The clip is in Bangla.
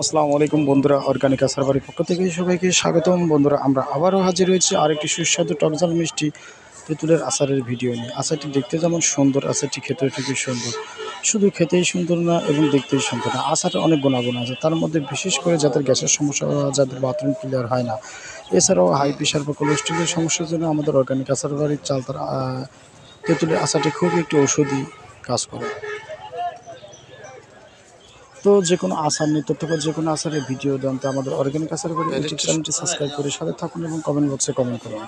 আসসালামু আলাইকুম বন্ধুরা, অর্গানিক আচার বাড়ির পক্ষ থেকে সবাইকে স্বাগতম। বন্ধুরা, আমরা আবারও হাজির হয়েছি আরেকটি সুস্বাদু টকঝাল মিষ্টি তেঁতুলের আচারের ভিডিও নিয়ে। আচারটি দেখতে যেমন সুন্দর, আচারটি খেতেও ঠিকই সুন্দর। শুধু খেতেই সুন্দর না এবং দেখতেই সুন্দর না, আচারের অনেক গুণাগুণ আছে। তার মধ্যে বিশেষ করে যাদের গ্যাসের সমস্যা, যাদের বাথরুম ক্লিয়ার হয় না, এছাড়াও হাই প্রেশার বা কোলেস্ট্রলের সমস্যার জন্য আমাদের অর্গানিক আচার বাড়ির চাল তার তেঁতুলের আচারটি খুবই একটি ঔষধি কাজ করে। তো যে কোনো আচার নিত্য থেকে যে কোনো আচারের ভিডিও জানতে আমাদের অর্গানিক আচার বাড়ি ইউটিউব চ্যানেলটি সাবস্ক্রাইব করে সাথে থাকুন এবং কমেন্ট বক্সে কমেন্ট করুন।